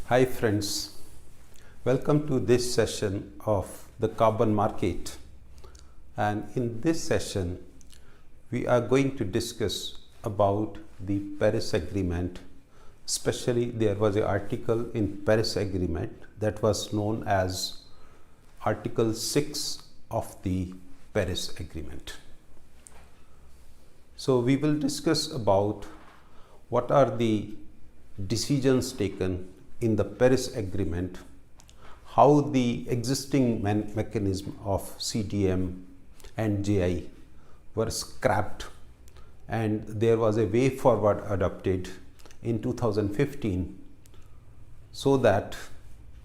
Hi friends, welcome to this session of the carbon market, and in this session we are going to discuss about the Paris Agreement. Especially there was an article in Paris Agreement that was known as Article 6 of the Paris Agreement. So we will discuss about what are the decisions taken in the Paris Agreement, how the existing mechanism of CDM and JI were scrapped, and there was a way forward adopted in 2015 so that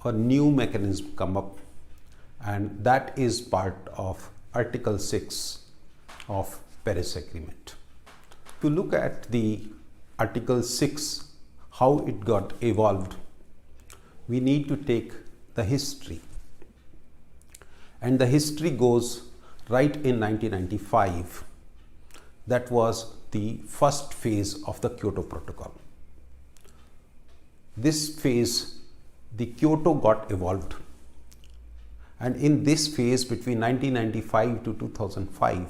a new mechanism come up, and that is part of Article 6 of Paris Agreement. To look at the Article 6, how it got evolved, we need to take the history, and the history goes right in 1995. That was the first phase of the Kyoto Protocol. This phase, the Kyoto got evolved, and in this phase between 1995 to 2005,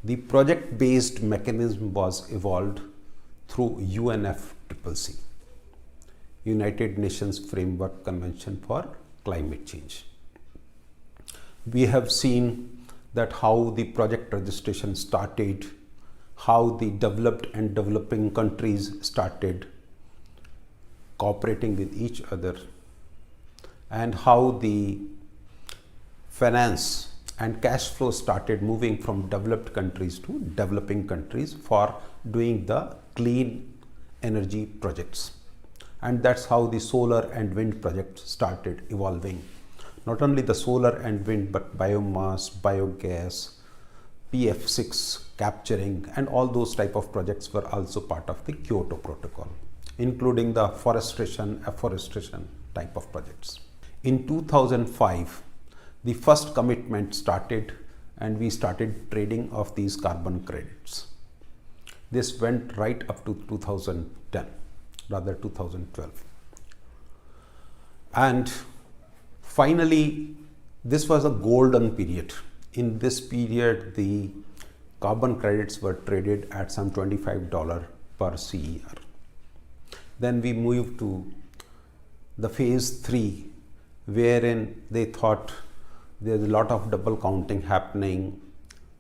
the project based mechanism was evolved through UNFCCC, United Nations Framework Convention for Climate Change. We have seen that how the project registration started, how the developed and developing countries started cooperating with each other, and how the finance and cash flow started moving from developed countries to developing countries for doing the clean energy projects. And that's how the solar and wind projects started evolving. Not only the solar and wind, but biomass, biogas, PF6 capturing, and all those type of projects were also part of the Kyoto Protocol, including the forestation, afforestation type of projects. In 2005, the first commitment started, and we started trading of these carbon credits. This went right up to 2010. Rather 2012, and finally this was a golden period. In this period, the carbon credits were traded at some $25 per CER. Then we moved to the phase 3, wherein they thought there's a lot of double counting happening,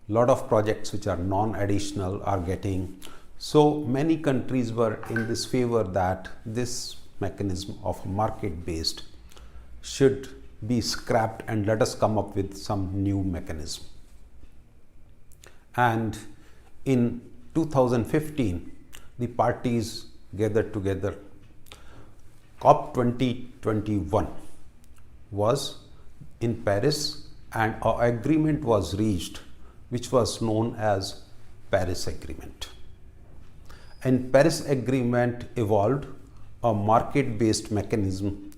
lot of projects which are non-additional are getting. So many countries were in this favor that this mechanism of market based should be scrapped, and let us come up with some new mechanism. And in 2015, the parties gathered together. COP 2021 was in Paris, and an agreement was reached which was known as Paris Agreement. And Paris Agreement evolved a market-based mechanism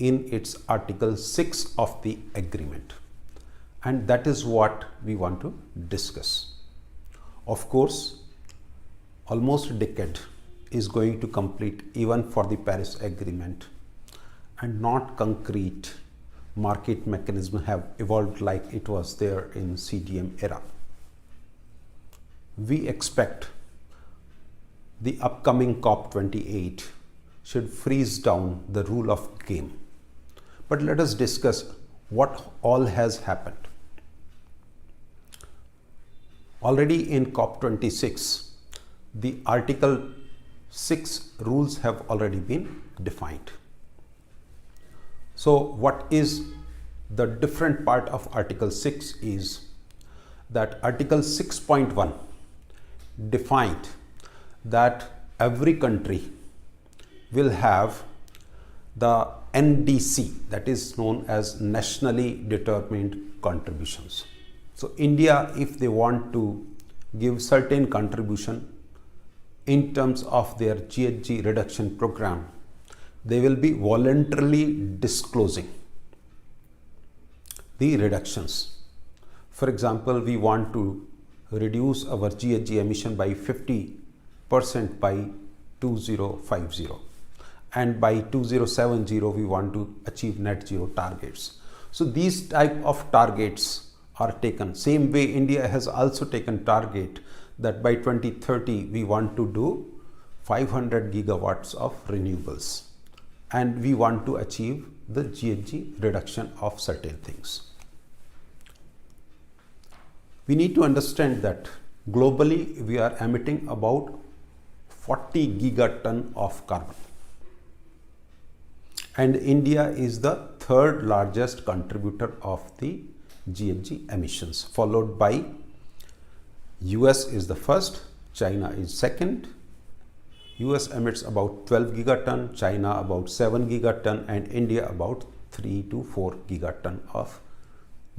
in its Article 6 of the agreement. And that is what we want to discuss. Of course, almost a decade is going to complete even for the Paris Agreement, and not concrete market mechanism have evolved like it was there in CDM era. We expect the upcoming COP 28 should freeze down the rule of game. But let us discuss what all has happened. Already in COP 26, the Article 6 rules have already been defined. So what is the different part of Article 6 is that Article 6.1 defined that every country will have the NDC, that is known as nationally determined contributions. So India, if they want to give certain contribution in terms of their GHG reduction program, they will be voluntarily disclosing the reductions. For example, we want to reduce our GHG emission by 50% by 2050, and by 2070 we want to achieve net zero targets. So these type of targets are taken. Same way India has also taken target that by 2030 we want to do 500 gigawatts of renewables, and we want to achieve the GHG reduction of certain things. We need to understand that globally we are emitting about 40 gigaton of carbon, and India is the third largest contributor of the GHG emissions, followed by US is the first, China is second. US emits about 12 gigaton, China about 7 gigaton, and India about 3 to 4 gigaton of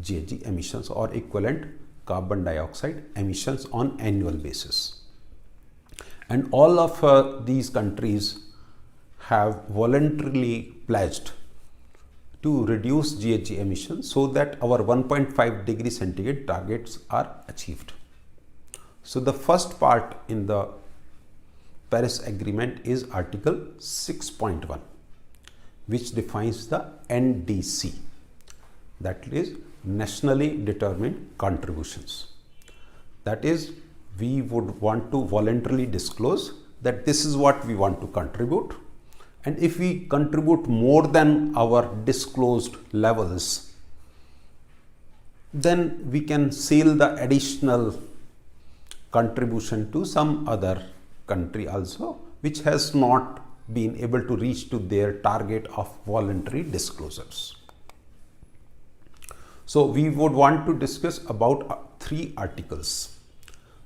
GHG emissions or equivalent carbon dioxide emissions on annual basis. And all of these countries have voluntarily pledged to reduce GHG emissions so that our 1.5 degree centigrade targets are achieved. So the first part in the Paris Agreement is Article 6.1, which defines the NDC, that is nationally determined contributions. That is, we would want to voluntarily disclose that this is what we want to contribute, and if we contribute more than our disclosed levels, then we can sell the additional contribution to some other country also, which has not been able to reach to their target of voluntary disclosures. So we would want to discuss about 3 articles.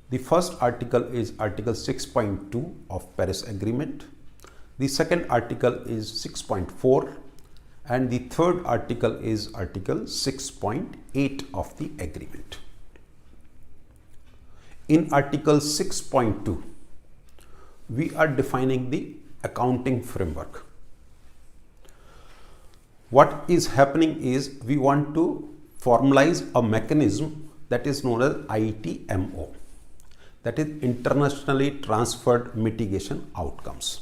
The first article is Article 6.2 of Paris Agreement. The second article is 6.4, and the third article is Article 6.8 of the agreement. In Article 6.2, we are defining the accounting framework. What is happening is we want to formalize a mechanism that is known as ITMO, that is internationally transferred mitigation outcomes.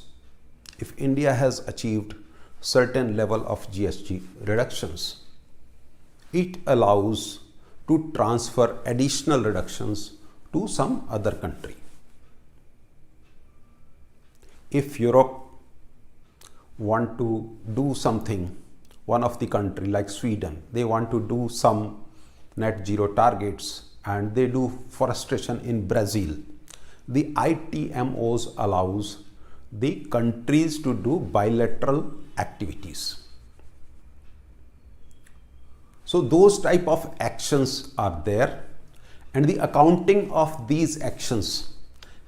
If India has achieved certain level of GHG reductions, it allows to transfer additional reductions to some other country. If Europe want to do something, one of the country like Sweden, they want to do some net zero targets and they do forestation in Brazil, the ITMOs allows the countries to do bilateral activities. So those type of actions are there, and the accounting of these actions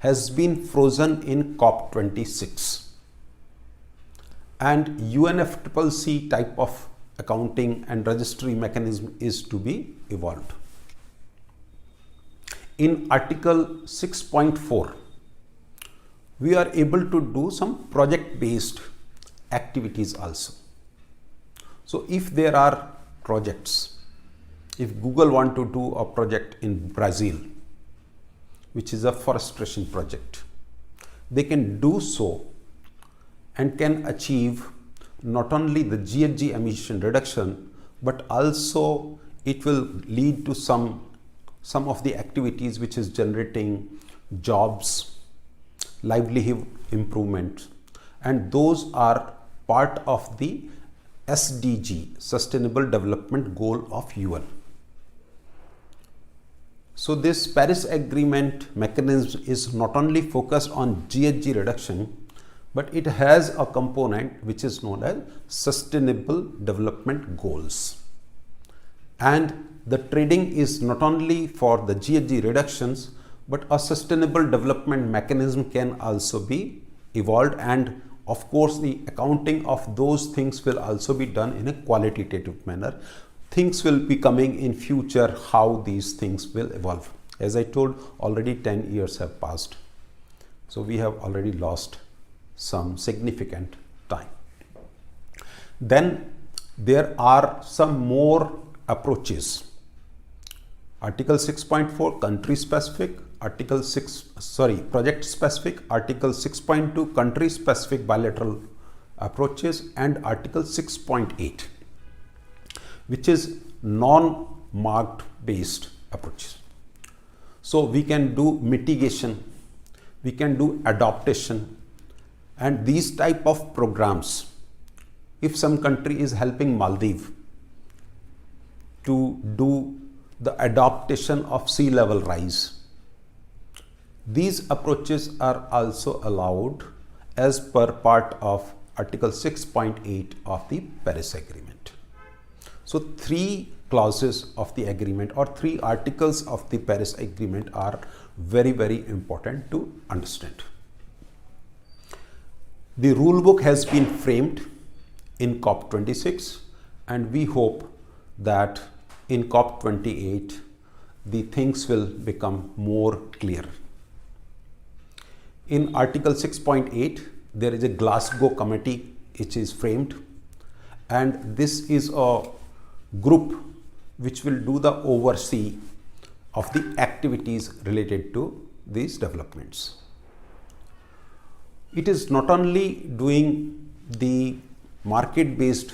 has been frozen in COP26, and UNFCCC type of accounting and registry mechanism is to be evolved. In Article 6.4, we are able to do some project based activities also. So if there are projects, if Google want to do a project in Brazil, which is a forestation project, they can do so and can achieve not only the GHG emission reduction, but also it will lead to some of the activities which is generating jobs, livelihood improvement, and those are part of the SDG, Sustainable Development Goal of UN. So this Paris Agreement mechanism is not only focused on GHG reduction, but it has a component which is known as Sustainable Development Goals. And the trading is not only for the GHG reductions, but a sustainable development mechanism can also be evolved, and of course the accounting of those things will also be done in a qualitative manner. Things will be coming in future how these things will evolve. As I told, already 10 years have passed, so we have already lost some significant time. Then there are some more approaches. Article 6.4 country specific, project specific, Article 6.2 country specific bilateral approaches, and Article 6.8, which is non-marked based approaches. So we can do mitigation, we can do adaptation, and these type of programs. If some country is helping Maldives to do the adaptation of sea level rise, these approaches are also allowed as per part of Article 6.8 of the Paris Agreement. So three clauses of the agreement or three articles of the Paris Agreement are very, very important to understand. The rule book has been framed in COP26, and we hope that in COP28 the things will become more clear. In Article 6.8, there is a Glasgow committee which is framed, and this is a group which will do the oversee of the activities related to these developments. It is not only doing the market-based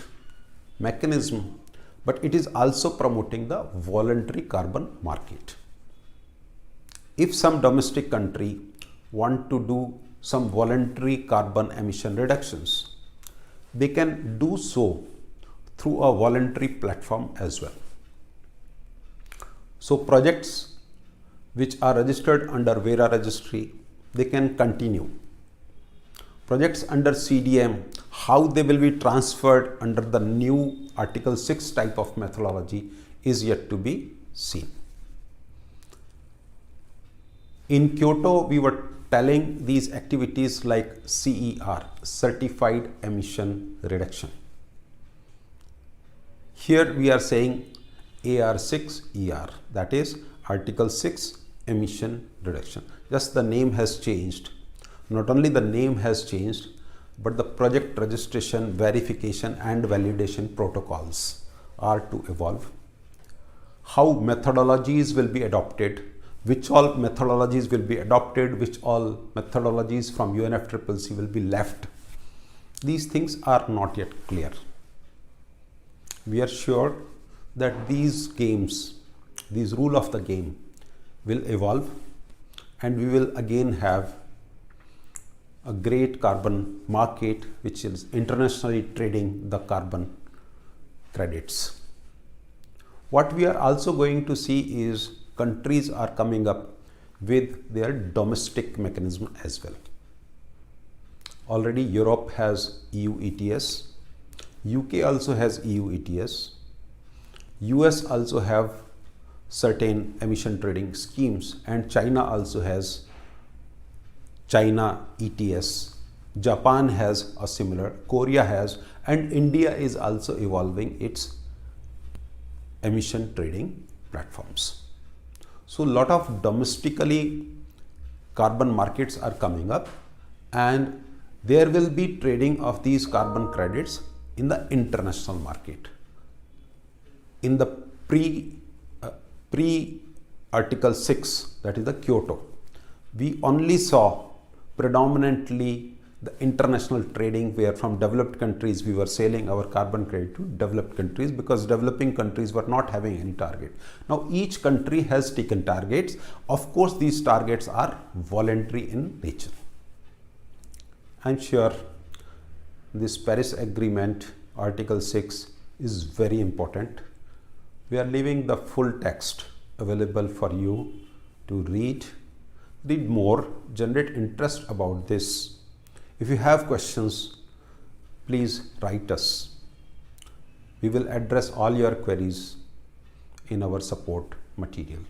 mechanism, but it is also promoting the voluntary carbon market. If some domestic country want to do some voluntary carbon emission reductions, they can do so through a voluntary platform as well. So projects which are registered under VERA registry, they can continue. Projects under CDM, how they will be transferred under the new Article 6 type of methodology is yet to be seen. In Kyoto, we were telling these activities like CER, Certified Emission Reduction. Here we are saying AR6ER, that is Article 6 Emission Reduction. Just the name has changed. Not only the name has changed, but the project registration, verification and validation protocols are to evolve. How methodologies will be adopted, which all methodologies will be adopted, which all methodologies from UNFCCC will be left. These things are not yet clear. We are sure that these games, these rule of the game will evolve, and we will again have a great carbon market which is internationally trading the carbon credits. What we are also going to see is countries are coming up with their domestic mechanism as well. Already Europe has EU ETS, UK also has EU ETS, US also have certain emission trading schemes, and China also has China ETS, Japan has a similar, Korea has, and India is also evolving its emission trading platforms. So a lot of domestically carbon markets are coming up, and there will be trading of these carbon credits in the international market. In the pre Article 6, that is the Kyoto, we only saw predominantly the international trading, where from developed countries we were selling our carbon credit to developed countries, because developing countries were not having any target. Now each country has taken targets. Of course, these targets are voluntary in nature. I'm sure this Paris Agreement Article 6 is very important. We are leaving the full text available for you to read more, generate interest about this. If you have questions, please write us. We will address all your queries in our support material.